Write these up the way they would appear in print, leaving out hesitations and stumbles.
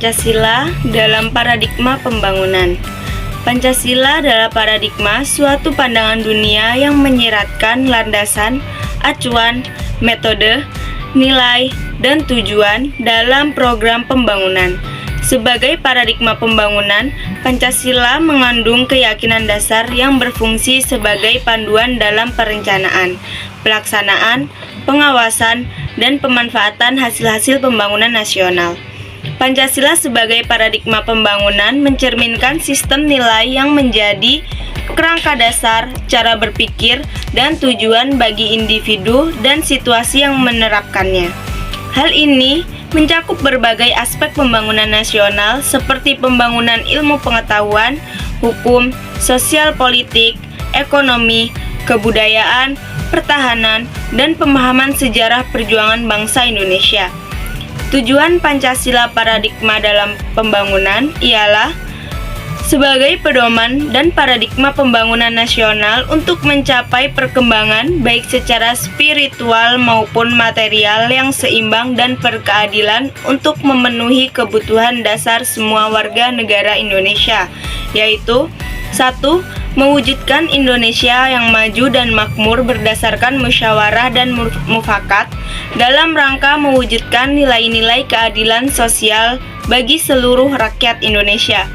Pancasila dalam paradigma pembangunan. Pancasila adalah paradigma suatu pandangan dunia yang menyiratkan landasan, acuan, metode, nilai, dan tujuan dalam program pembangunan. Sebagai paradigma pembangunan, Pancasila mengandung keyakinan dasar yang berfungsi sebagai panduan dalam perencanaan, pelaksanaan, pengawasan, dan pemanfaatan hasil-hasil pembangunan nasional. Pancasila sebagai paradigma pembangunan mencerminkan sistem nilai yang menjadi kerangka dasar, cara berpikir, dan tujuan bagi individu dan situasi yang menerapkannya. Hal ini mencakup berbagai aspek pembangunan nasional seperti pembangunan ilmu pengetahuan, hukum, sosial politik, ekonomi, kebudayaan, pertahanan, dan pemahaman sejarah perjuangan bangsa Indonesia. Tujuan Pancasila paradigma dalam pembangunan ialah sebagai pedoman dan paradigma pembangunan nasional untuk mencapai perkembangan baik secara spiritual maupun material yang seimbang dan berkeadilan untuk memenuhi kebutuhan dasar semua warga negara Indonesia, yaitu 1. Mewujudkan Indonesia yang maju dan makmur berdasarkan musyawarah dan mufakat dalam rangka mewujudkan nilai-nilai keadilan sosial bagi seluruh rakyat Indonesia.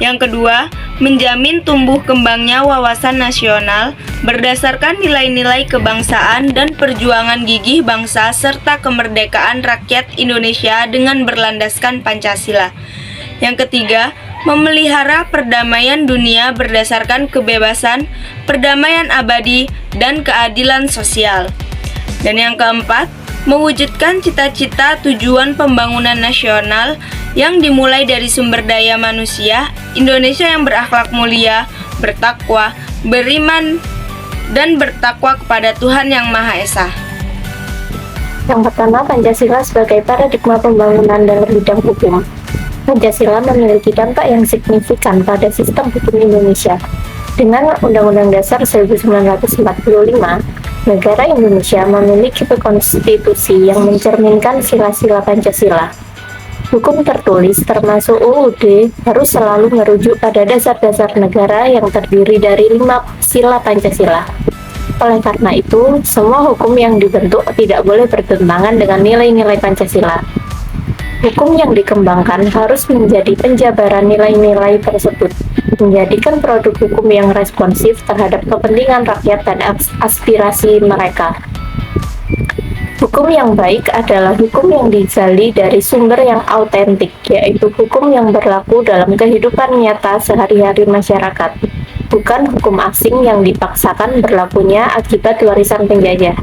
Yang kedua, menjamin tumbuh kembangnya wawasan nasional berdasarkan nilai-nilai kebangsaan dan perjuangan gigih bangsa serta kemerdekaan rakyat Indonesia dengan berlandaskan Pancasila. Yang ketiga, memelihara perdamaian dunia berdasarkan kebebasan, perdamaian abadi, dan keadilan sosial. Dan yang keempat, mewujudkan cita-cita tujuan pembangunan nasional yang dimulai dari sumber daya manusia, Indonesia yang berakhlak mulia, bertakwa, beriman, dan bertakwa kepada Tuhan Yang Maha Esa. Yang pertama, Pancasila sebagai paradigma pembangunan dalam bidang hukum. Pancasila memiliki dampak yang signifikan pada sistem hukum Indonesia. Dengan Undang-Undang Dasar 1945, negara Indonesia memiliki konstitusi yang mencerminkan sila-sila Pancasila. Hukum tertulis termasuk UUD harus selalu merujuk pada dasar-dasar negara yang terdiri dari 5 sila Pancasila. Oleh karena itu, semua hukum yang dibentuk tidak boleh bertentangan dengan nilai-nilai Pancasila. Hukum yang dikembangkan harus menjadi penjabaran nilai-nilai tersebut, menjadikan produk hukum yang responsif terhadap kepentingan rakyat dan aspirasi mereka. Hukum yang baik adalah hukum yang digali dari sumber yang autentik, yaitu hukum yang berlaku dalam kehidupan nyata sehari-hari masyarakat, bukan hukum asing yang dipaksakan berlakunya akibat warisan penjajah.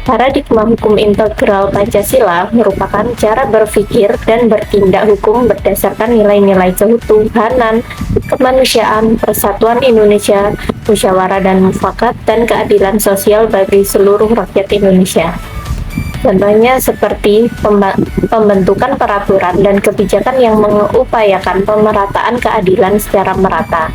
Paradigma hukum integral Pancasila merupakan cara berpikir dan bertindak hukum berdasarkan nilai-nilai ketuhanan, kemanusiaan, persatuan Indonesia, musyawarah dan mufakat, dan keadilan sosial bagi seluruh rakyat Indonesia. Contohnya seperti pembentukan peraturan dan kebijakan yang mengupayakan pemerataan keadilan secara merata.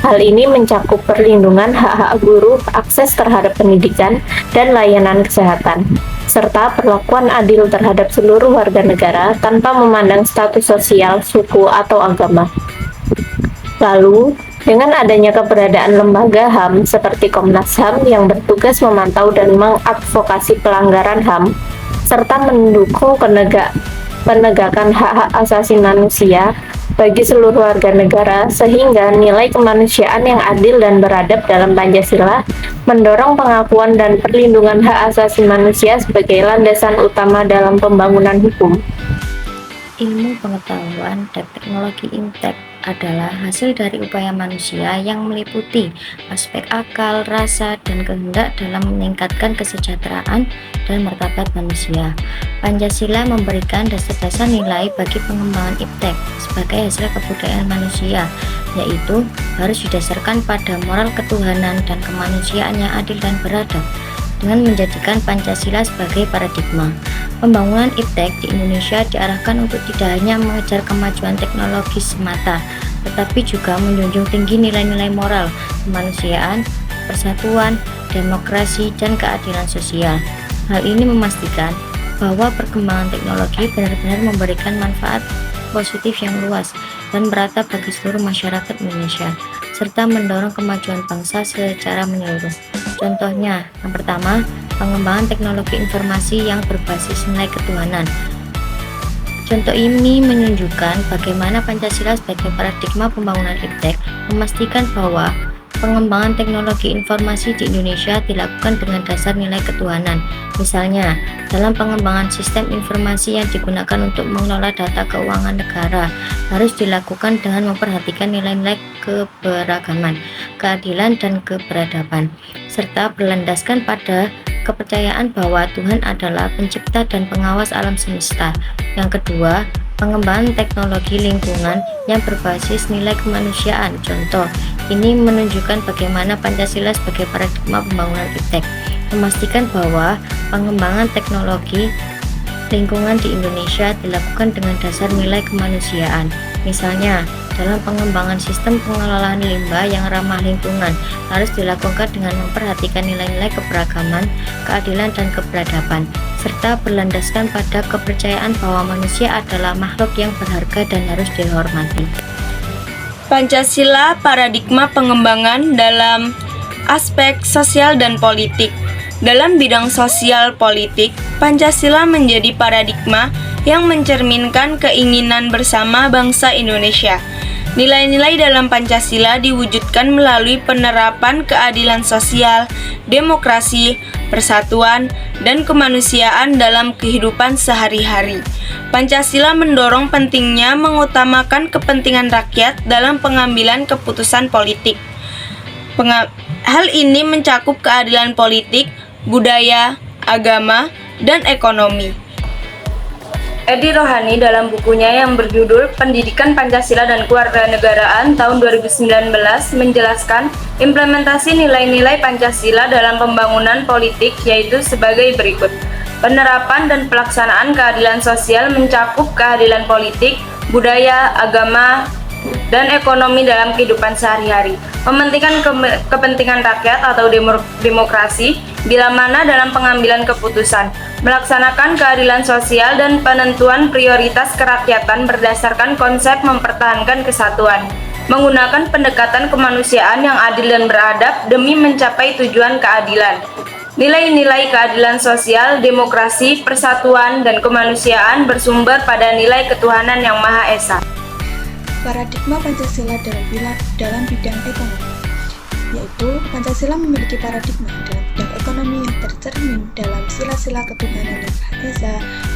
Hal ini mencakup perlindungan hak-hak guru, akses terhadap pendidikan, dan layanan kesehatan, serta perlakuan adil terhadap seluruh warga negara tanpa memandang status sosial, suku, atau agama. Lalu, dengan adanya keberadaan lembaga HAM seperti Komnas HAM yang bertugas memantau dan mengadvokasi pelanggaran HAM, serta mendukung penegakan hak-hak asasi manusia bagi seluruh warga negara, sehingga nilai kemanusiaan yang adil dan beradab dalam Pancasila mendorong pengakuan dan perlindungan hak asasi manusia sebagai landasan utama dalam pembangunan hukum. Ilmu pengetahuan dan teknologi Imtek adalah hasil dari upaya manusia yang meliputi aspek akal, rasa, dan kehendak dalam meningkatkan kesejahteraan dan martabat manusia. Pancasila memberikan dasar-dasar nilai bagi pengembangan Iptek sebagai hasil kebudayaan manusia, yaitu harus didasarkan pada moral ketuhanan dan kemanusiaan yang adil dan beradab, dengan menjadikan Pancasila sebagai paradigma. Pembangunan Iptek di Indonesia diarahkan untuk tidak hanya mengejar kemajuan teknologis semata, tetapi juga menjunjung tinggi nilai-nilai moral, kemanusiaan, persatuan, demokrasi, dan keadilan sosial. Hal ini memastikan bahwa perkembangan teknologi benar-benar memberikan manfaat positif yang luas dan merata bagi seluruh masyarakat Indonesia, serta mendorong kemajuan bangsa secara menyeluruh. Contohnya, yang pertama, pengembangan teknologi informasi yang berbasis nilai ketuhanan. Contoh ini menunjukkan bagaimana Pancasila sebagai paradigma pembangunan iptek memastikan bahwa pengembangan teknologi informasi di Indonesia dilakukan dengan dasar nilai ketuhanan. Misalnya, dalam pengembangan sistem informasi yang digunakan untuk mengelola data keuangan negara harus dilakukan dengan memperhatikan nilai-nilai keberagaman, keadilan, dan keberadaban, serta berlandaskan pada kepercayaan bahwa Tuhan adalah pencipta dan pengawas alam semesta. Yang kedua, pengembangan teknologi lingkungan yang berbasis nilai kemanusiaan. Contoh, ini menunjukkan bagaimana Pancasila sebagai paradigma pembangunan iptek memastikan bahwa pengembangan teknologi lingkungan di Indonesia dilakukan dengan dasar nilai kemanusiaan. Misalnya, dalam pengembangan sistem pengelolaan limbah yang ramah lingkungan harus dilakukan dengan memperhatikan nilai-nilai keberagaman, keadilan, dan keberadaban, serta berlandaskan pada kepercayaan bahwa manusia adalah makhluk yang berharga dan harus dihormati. Pancasila paradigma pengembangan dalam aspek sosial dan politik. Dalam bidang sosial politik, Pancasila menjadi paradigma yang mencerminkan keinginan bersama bangsa Indonesia. Nilai-nilai dalam Pancasila diwujudkan melalui penerapan keadilan sosial, demokrasi, persatuan, dan kemanusiaan dalam kehidupan sehari-hari. Pancasila mendorong pentingnya mengutamakan kepentingan rakyat dalam pengambilan keputusan politik. Hal ini mencakup keadilan politik, budaya, agama, dan ekonomi. Edi Rohani dalam bukunya yang berjudul Pendidikan Pancasila dan Kewarganegaraan tahun 2019 menjelaskan implementasi nilai-nilai Pancasila dalam pembangunan politik yaitu sebagai berikut. Penerapan dan pelaksanaan keadilan sosial mencakup keadilan politik, budaya, agama, dan ekonomi dalam kehidupan sehari-hari. Mementingkan kepentingan rakyat atau demokrasi bila mana dalam pengambilan keputusan. Melaksanakan keadilan sosial dan penentuan prioritas kerakyatan berdasarkan konsep mempertahankan kesatuan. Menggunakan pendekatan kemanusiaan yang adil dan beradab demi mencapai tujuan keadilan. Nilai-nilai keadilan sosial, demokrasi, persatuan, dan kemanusiaan bersumber pada nilai ketuhanan yang Maha Esa. Paradigma Pancasila dalam bidang ekonomi, yaitu Pancasila memiliki paradigma dalam bidang ekonomi yang tercermin dalam sila-sila ketuhanan yang Maha Esa,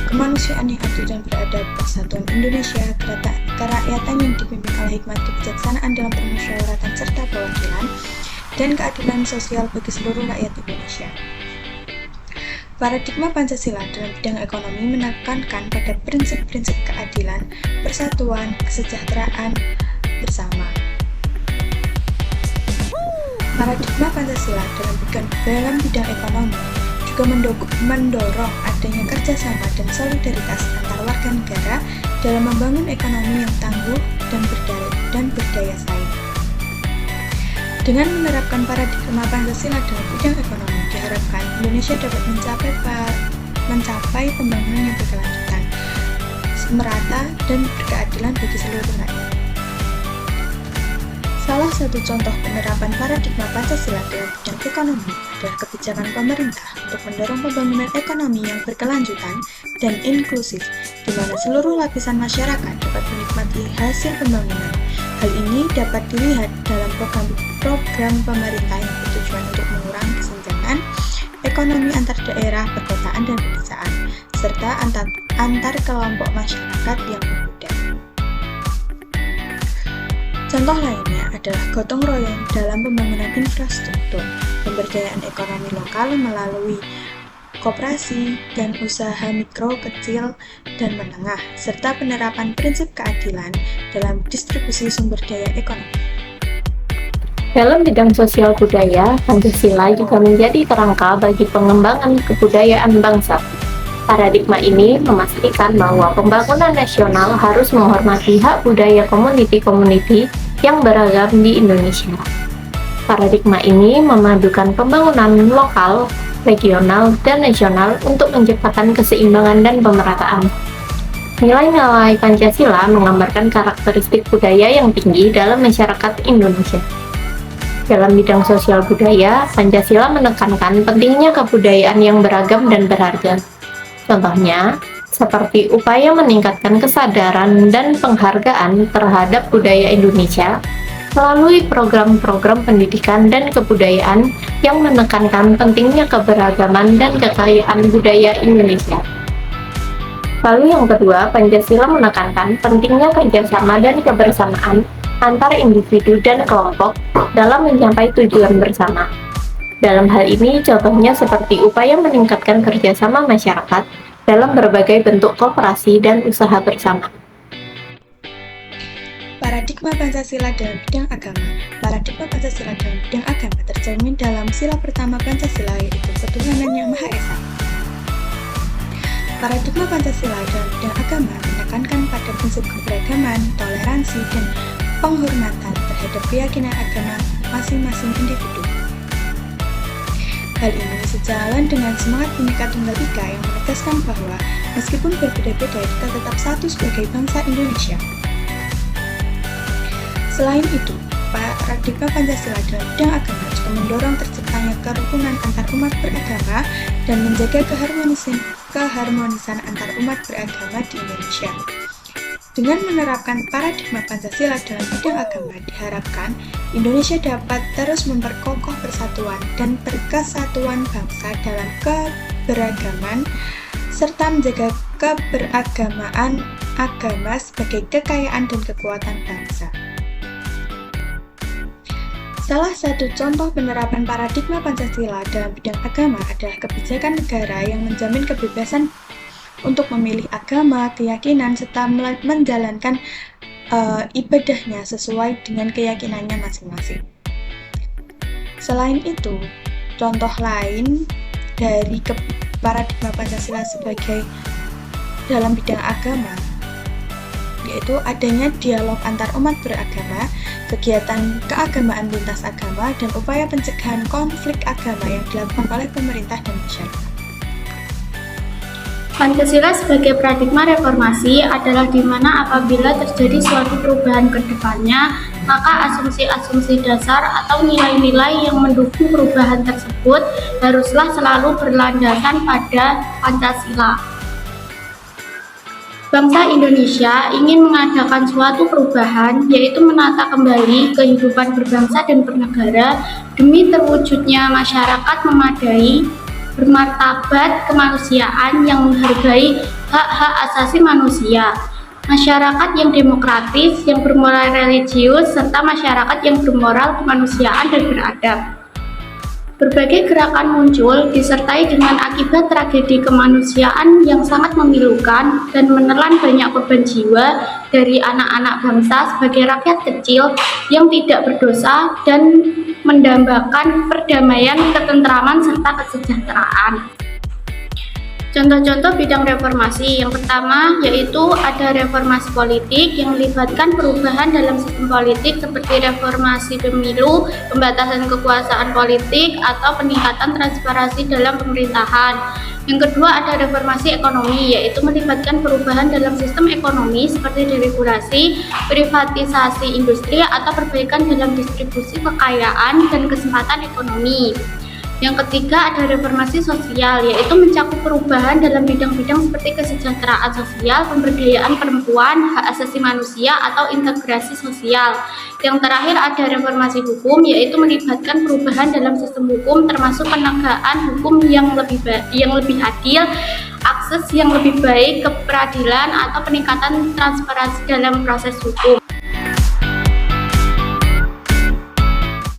kemanusiaan yang adil dan beradab, persatuan Indonesia, kerakyatan yang dipimpin oleh hikmat kebijaksanaan dalam permusyawaratan serta perwakilan, dan keadilan sosial bagi seluruh rakyat Indonesia. Paradigma Pancasila dalam bidang ekonomi menekankan pada prinsip-prinsip keadilan, persatuan, kesejahteraan bersama. Paradigma Pancasila dalam bidang ekonomi juga mendorong adanya kerjasama dan solidaritas antar warga negara dalam membangun ekonomi yang tangguh dan berdaya saing. Dengan menerapkan paradigma Pancasila dalam bidang ekonomi, diharapkan Indonesia dapat mencapai pembangunan yang berkelanjutan, merata, dan berkeadilan bagi seluruh rakyat. Salah satu contoh penerapan paradigma Pancasila dalam bidang ekonomi adalah kebijakan pemerintah untuk mendorong pembangunan ekonomi yang berkelanjutan dan inklusif, di mana seluruh lapisan masyarakat dapat menikmati hasil pembangunan. Hal ini dapat dilihat dalam program pemerintah yang bertujuan untuk mengurangi kesenjangan ekonomi antar daerah, perkotaan, dan pedesaan, serta antar kelompok masyarakat yang berbeda. Contoh lainnya adalah gotong royong dalam pembangunan infrastruktur, pemberdayaan ekonomi lokal melalui koperasi dan usaha mikro, kecil, dan menengah, serta penerapan prinsip keadilan dalam distribusi sumber daya ekonomi. Dalam bidang sosial budaya, Pancasila juga menjadi kerangka bagi pengembangan kebudayaan bangsa. Paradigma ini memastikan bahwa pembangunan nasional harus menghormati hak budaya komuniti-komuniti yang beragam di Indonesia. Paradigma ini memadukan pembangunan lokal, regional, dan nasional untuk menciptakan keseimbangan dan pemerataan. Nilai-nilai Pancasila menggambarkan karakteristik budaya yang tinggi dalam masyarakat Indonesia. Dalam bidang sosial budaya, Pancasila menekankan pentingnya kebudayaan yang beragam dan berharga. Contohnya, seperti upaya meningkatkan kesadaran dan penghargaan terhadap budaya Indonesia melalui program-program pendidikan dan kebudayaan yang menekankan pentingnya keberagaman dan kekayaan budaya Indonesia. Lalu yang kedua, Pancasila menekankan pentingnya kerjasama dan kebersamaan antar individu dan kelompok dalam mencapai tujuan bersama. Dalam hal ini, contohnya seperti upaya meningkatkan kerjasama masyarakat dalam berbagai bentuk koperasi dan usaha bersama. Paradigma Pancasila dalam bidang agama. Paradigma Pancasila dalam bidang agama tercermin dalam sila pertama Pancasila, yaitu ketuhanan yang Maha Esa. Paradigma Pancasila dalam bidang agama menekankan pada prinsip keberagaman, toleransi, dan penghormatan terhadap keyakinan agama masing-masing individu. Hal ini sejalan dengan semangat Bhinneka Tunggal Ika yang menegaskan bahwa meskipun berbeda-beda, kita tetap satu sebagai bangsa Indonesia. Selain itu, paradigma Pancasila dalam bidang agama juga mendorong terciptanya kerukunan antar umat beragama dan menjaga keharmonisan antar umat beragama di Indonesia. Dengan menerapkan paradigma Pancasila dalam bidang agama, diharapkan Indonesia dapat terus memperkokoh persatuan dan persatuan bangsa dalam keberagaman, serta menjaga keberagamaan agama sebagai kekayaan dan kekuatan bangsa. Salah satu contoh penerapan paradigma Pancasila dalam bidang agama adalah kebijakan negara yang menjamin kebebasan untuk memilih agama, keyakinan, serta menjalankan ibadahnya sesuai dengan keyakinannya masing-masing. Selain itu, contoh lain dari paradigma Pancasila sebagai dalam bidang agama yaitu adanya dialog antar umat beragama, kegiatan keagamaan lintas agama, dan upaya pencegahan konflik agama yang dilakukan oleh pemerintah dan masyarakat. Pancasila sebagai paradigma reformasi adalah di mana apabila terjadi suatu perubahan ke depannya, maka asumsi-asumsi dasar atau nilai-nilai yang mendukung perubahan tersebut haruslah selalu berlandasan pada Pancasila. Bangsa Indonesia ingin mengadakan suatu perubahan, yaitu menata kembali kehidupan berbangsa dan bernegara demi terwujudnya masyarakat memadai, bermartabat kemanusiaan yang menghargai hak-hak asasi manusia, masyarakat yang demokratis, yang bermoral religius, serta masyarakat yang bermoral kemanusiaan dan beradab. Berbagai gerakan muncul disertai dengan akibat tragedi kemanusiaan yang sangat memilukan dan menelan banyak korban jiwa dari anak-anak bangsa sebagai rakyat kecil yang tidak berdosa dan mendambakan perdamaian, ketentraman, serta kesejahteraan. Contoh-contoh bidang reformasi yang pertama yaitu ada reformasi politik yang melibatkan perubahan dalam sistem politik seperti reformasi pemilu, pembatasan kekuasaan politik, atau peningkatan transparansi dalam pemerintahan. Yang kedua ada reformasi ekonomi yaitu melibatkan perubahan dalam sistem ekonomi seperti deregulasi, privatisasi industri, atau perbaikan dalam distribusi kekayaan dan kesempatan ekonomi. Yang ketiga ada reformasi sosial yaitu mencakup perubahan dalam bidang-bidang seperti kesejahteraan sosial, pemberdayaan perempuan, hak asasi manusia, atau integrasi sosial. Yang terakhir ada reformasi hukum yaitu melibatkan perubahan dalam sistem hukum termasuk penegakan hukum yang lebih adil, akses yang lebih baik ke peradilan, atau peningkatan transparansi dalam proses hukum.